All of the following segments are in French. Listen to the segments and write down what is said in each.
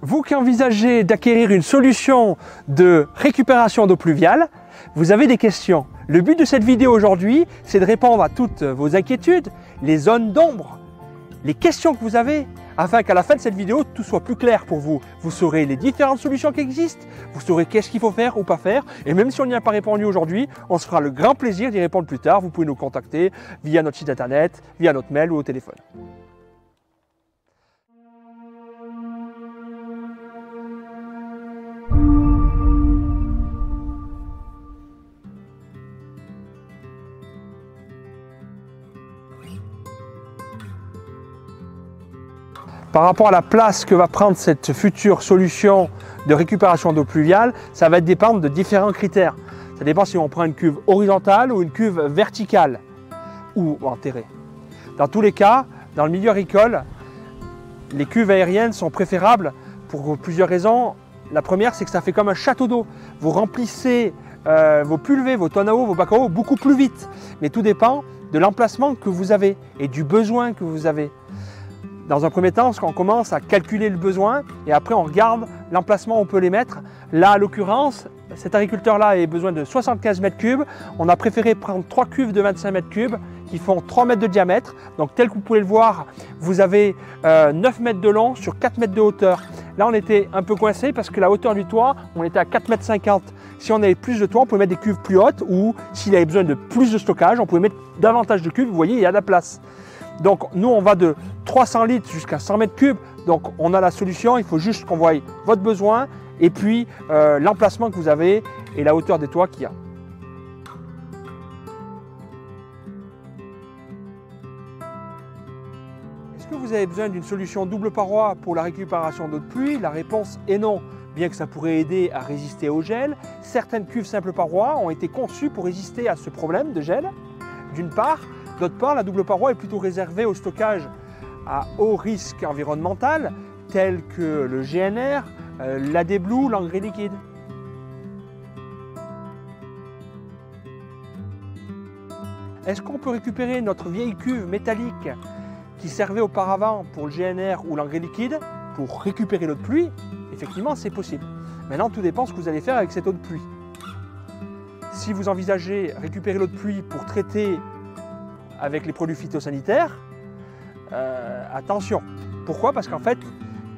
Vous qui envisagez d'acquérir une solution de récupération d'eau pluviale, vous avez des questions. Le but de cette vidéo aujourd'hui, c'est de répondre à toutes vos inquiétudes, les zones d'ombre, les questions que vous avez, afin qu'à la fin de cette vidéo, tout soit plus clair pour vous. Vous saurez les différentes solutions qui existent, vous saurez qu'est-ce qu'il faut faire ou pas faire, et même si on n'y a pas répondu aujourd'hui, on se fera le grand plaisir d'y répondre plus tard. Vous pouvez nous contacter via notre site internet, via notre mail ou au téléphone. Par rapport à la place que va prendre cette future solution de récupération d'eau pluviale, ça va dépendre de différents critères. Ça dépend si on prend une cuve horizontale ou une cuve verticale ou enterrée. Dans tous les cas, dans le milieu agricole, les cuves aériennes sont préférables pour plusieurs raisons. La première, c'est que ça fait comme un château d'eau. Vous remplissez vos pulvées, vos tonnes à eau, vos bacs à eau beaucoup plus vite. Mais tout dépend de l'emplacement que vous avez et du besoin que vous avez. Dans un premier temps, on commence à calculer le besoin et après on regarde l'emplacement où on peut les mettre. Là, à l'occurrence, cet agriculteur-là a besoin de 75 mètres cubes. On a préféré prendre 3 cuves de 25 mètres cubes qui font 3 mètres de diamètre. Donc tel que vous pouvez le voir, vous avez 9 mètres de long sur 4 mètres de hauteur. Là, on était un peu coincé parce que la hauteur du toit, on était à 4,50 mètres. Si on avait plus de toit, on pouvait mettre des cuves plus hautes ou s'il avait besoin de plus de stockage, on pouvait mettre davantage de cuves. Vous voyez, il y a de la place. Donc nous, on va de 300 litres jusqu'à 100 mètres cubes. Donc on a la solution, il faut juste qu'on voie votre besoin et puis l'emplacement que vous avez et la hauteur des toits qu'il y a. Est-ce que vous avez besoin d'une solution double paroi pour la récupération d'eau de pluie? La réponse est non, bien que ça pourrait aider à résister au gel. Certaines cuves simple paroi ont été conçues pour résister à ce problème de gel, d'une part. D'autre part, la double paroi est plutôt réservée au stockage à haut risque environnemental, tels que le GNR, l'AdBlue, l'engrais liquide. Est-ce qu'on peut récupérer notre vieille cuve métallique qui servait auparavant pour le GNR ou l'engrais liquide pour récupérer l'eau de pluie? Effectivement, c'est possible. Maintenant, tout dépend de ce que vous allez faire avec cette eau de pluie. Si vous envisagez récupérer l'eau de pluie pour traiter avec les produits phytosanitaires, attention. Pourquoi? Parce qu'en fait,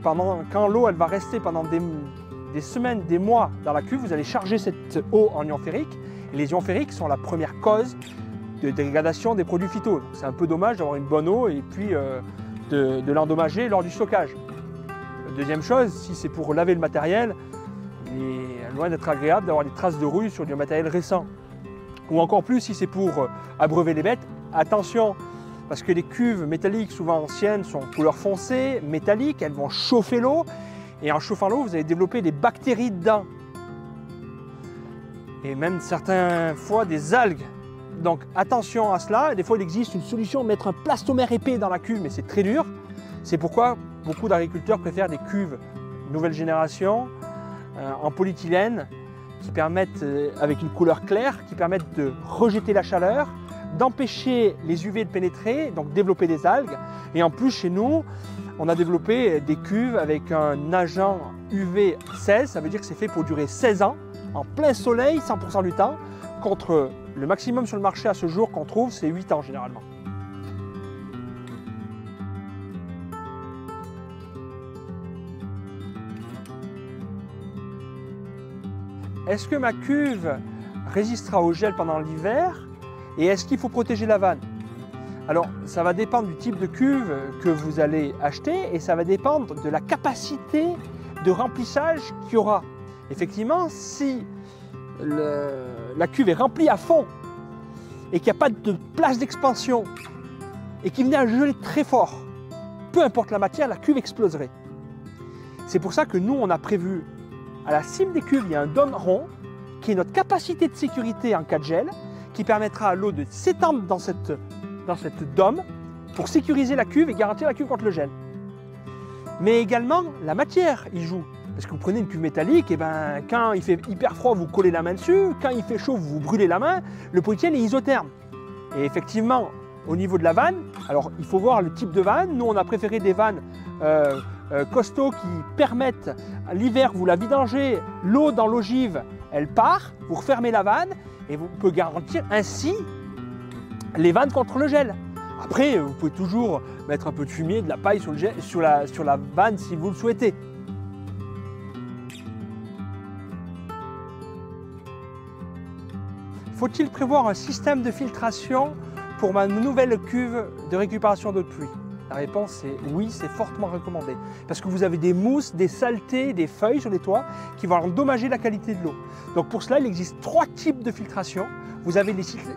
quand l'eau elle va rester pendant des semaines, des mois dans la cuve, vous allez charger cette eau en ions ferriques. Et les ions ferriques sont la première cause de dégradation des produits phyto. C'est un peu dommage d'avoir une bonne eau et puis de l'endommager lors du stockage. Deuxième chose, si c'est pour laver le matériel, il est loin d'être agréable d'avoir des traces de rouille sur du matériel récent. Ou encore plus, si c'est pour abreuver les bêtes, attention, parce que les cuves métalliques, souvent anciennes, sont couleur foncée, métalliques, elles vont chauffer l'eau, et en chauffant l'eau, vous allez développer des bactéries dedans. Et même certaines fois des algues. Donc attention à cela. Des fois, il existe une solution, mettre un plastomère épais dans la cuve, mais c'est très dur. C'est pourquoi beaucoup d'agriculteurs préfèrent des cuves nouvelle génération, en polyéthylène, qui permettent, avec une couleur claire, qui permettent de rejeter la chaleur, d'empêcher les UV de pénétrer, donc développer des algues. Et en plus, chez nous, on a développé des cuves avec un agent UV 16, ça veut dire que c'est fait pour durer 16 ans, en plein soleil, 100% du temps, contre le maximum sur le marché à ce jour qu'on trouve, c'est 8 ans généralement. Est-ce que ma cuve résistera au gel pendant l'hiver? Et est-ce qu'il faut protéger la vanne? Alors, ça va dépendre du type de cuve que vous allez acheter et ça va dépendre de la capacité de remplissage qu'il y aura. Effectivement, si la cuve est remplie à fond et qu'il n'y a pas de place d'expansion et qu'il venait à geler très fort, peu importe la matière, la cuve exploserait. C'est pour ça que nous, on a prévu à la cime des cuves, il y a un dôme rond qui est notre capacité de sécurité en cas de gel, qui permettra à l'eau de s'étendre dans cette dôme pour sécuriser la cuve et garantir la cuve contre le gel. Mais également, la matière y joue. Parce que vous prenez une cuve métallique, et ben, quand il fait hyper froid, vous collez la main dessus. Quand il fait chaud, vous brûlez la main. Le polyéthylène est isotherme. Et effectivement, au niveau de la vanne, alors il faut voir le type de vanne. Nous, on a préféré des vannes costauds qui permettent, l'hiver, vous la vidangez, l'eau dans l'ogive, elle part, vous refermez la vanne et vous pouvez garantir ainsi les vannes contre le gel. Après, vous pouvez toujours mettre un peu de fumier, de la paille sur, sur la vanne si vous le souhaitez. Faut-il prévoir un système de filtration pour ma nouvelle cuve de récupération d'eau de pluie? La réponse est oui, c'est fortement recommandé. Parce que vous avez des mousses, des saletés, des feuilles sur les toits qui vont endommager la qualité de l'eau. Donc pour cela, il existe 3 types de filtration. Vous avez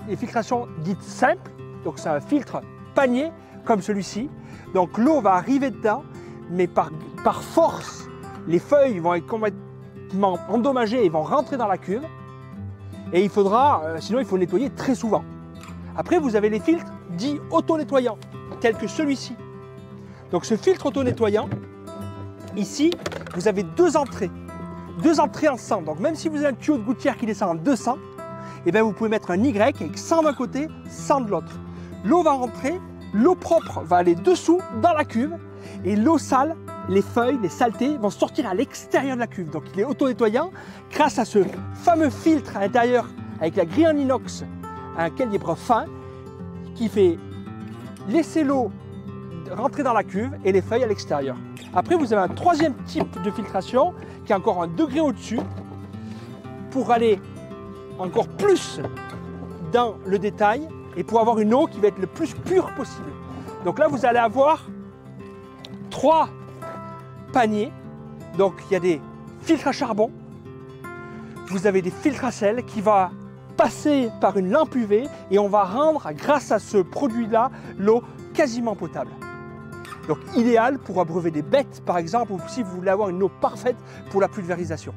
les filtrations dites simples, donc c'est un filtre panier comme celui-ci. Donc l'eau va arriver dedans, mais par force, les feuilles vont être complètement endommagées et vont rentrer dans la cuve. Et il faudra, sinon il faut nettoyer très souvent. Après, vous avez les filtres dits auto-nettoyants, tels que celui-ci. Donc ce filtre auto-nettoyant, ici, vous avez 2 entrées en 100. Donc même si vous avez un tuyau de gouttière qui descend en 200, eh bien, vous pouvez mettre un Y avec 100 d'un côté, 100 de l'autre. L'eau va rentrer, l'eau propre va aller dessous dans la cuve et l'eau sale, les feuilles, les saletés vont sortir à l'extérieur de la cuve. Donc il est auto-nettoyant grâce à ce fameux filtre à l'intérieur avec la grille en inox, un calibre fin qui fait laisser l'eau rentrer dans la cuve et les feuilles à l'extérieur. Après, vous avez un 3e type de filtration qui est encore un degré au-dessus pour aller encore plus dans le détail et pour avoir une eau qui va être le plus pure possible. Donc là, vous allez avoir 3 paniers. Donc il y a des filtres à charbon, vous avez des filtres à sel qui vont passer par une lampe UV et on va rendre, grâce à ce produit-là, l'eau quasiment potable. Donc idéal pour abreuver des bêtes par exemple, ou si vous voulez avoir une eau parfaite pour la pulvérisation.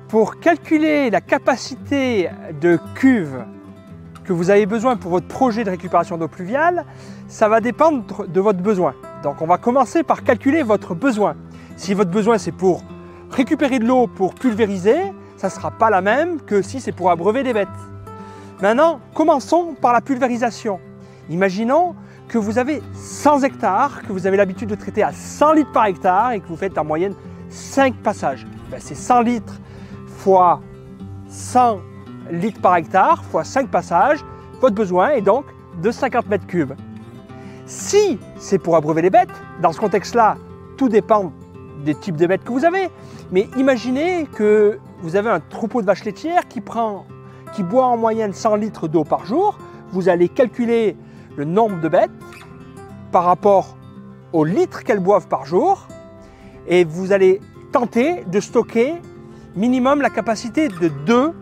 Pour calculer la capacité de cuve que vous avez besoin pour votre projet de récupération d'eau pluviale, ça va dépendre de votre besoin. Donc on va commencer par calculer votre besoin. Si votre besoin c'est pour récupérer de l'eau pour pulvériser, ça ne sera pas la même que si c'est pour abreuver des bêtes. Maintenant, commençons par la pulvérisation. Imaginons que vous avez 100 hectares, que vous avez l'habitude de traiter à 100 litres par hectare et que vous faites en moyenne 5 passages. C'est 100 litres fois 100 litres par hectare fois 5 passages, votre besoin est donc de 50 mètres cubes. Si c'est pour abreuver les bêtes, dans ce contexte-là, tout dépend des types de bêtes que vous avez, mais imaginez que vous avez un troupeau de vaches laitières qui boit en moyenne 100 litres d'eau par jour, vous allez calculer le nombre de bêtes par rapport aux litres qu'elles boivent par jour et vous allez tenter de stocker minimum la capacité de 2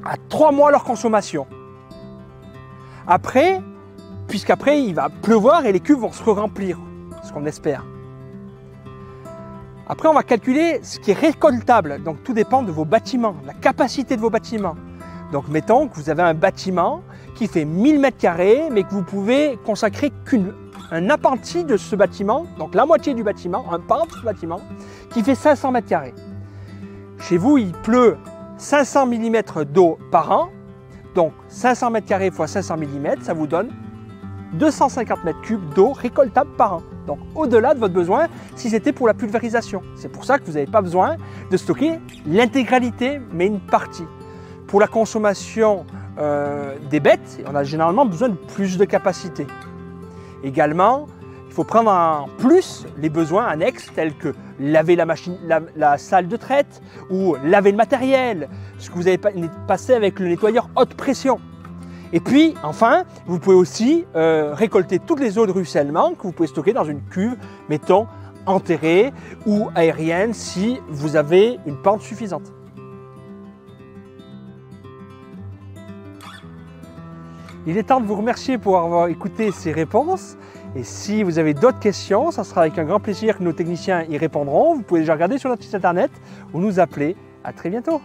à 3 mois leur consommation. Après, puisqu'après il va pleuvoir et les cuves vont se remplir, ce qu'on espère. Après on va calculer ce qui est récoltable, donc tout dépend de vos bâtiments, la capacité de vos bâtiments. Donc mettons que vous avez un bâtiment qui fait 1000 m², mais que vous pouvez consacrer qu'un appentis de ce bâtiment, donc la moitié du bâtiment, un pan de ce bâtiment, qui fait 500 m². Chez vous, il pleut 500 mm d'eau par an, donc 500 m² fois 500 mm, ça vous donne 250 m³ d'eau récoltable par an. Donc au-delà de votre besoin si c'était pour la pulvérisation. C'est pour ça que vous n'avez pas besoin de stocker l'intégralité, mais une partie. Pour la consommation des bêtes, on a généralement besoin de plus de capacité. Également, il faut prendre en plus les besoins annexes tels que laver la salle de traite ou laver le matériel, ce que vous avez passé avec le nettoyeur haute pression. Et puis, enfin, vous pouvez aussi récolter toutes les eaux de ruissellement que vous pouvez stocker dans une cuve, mettons, enterrée ou aérienne si vous avez une pente suffisante. Il est temps de vous remercier pour avoir écouté ces réponses. Et si vous avez d'autres questions, ça sera avec un grand plaisir que nos techniciens y répondront. Vous pouvez déjà regarder sur notre site internet ou nous appeler. À très bientôt.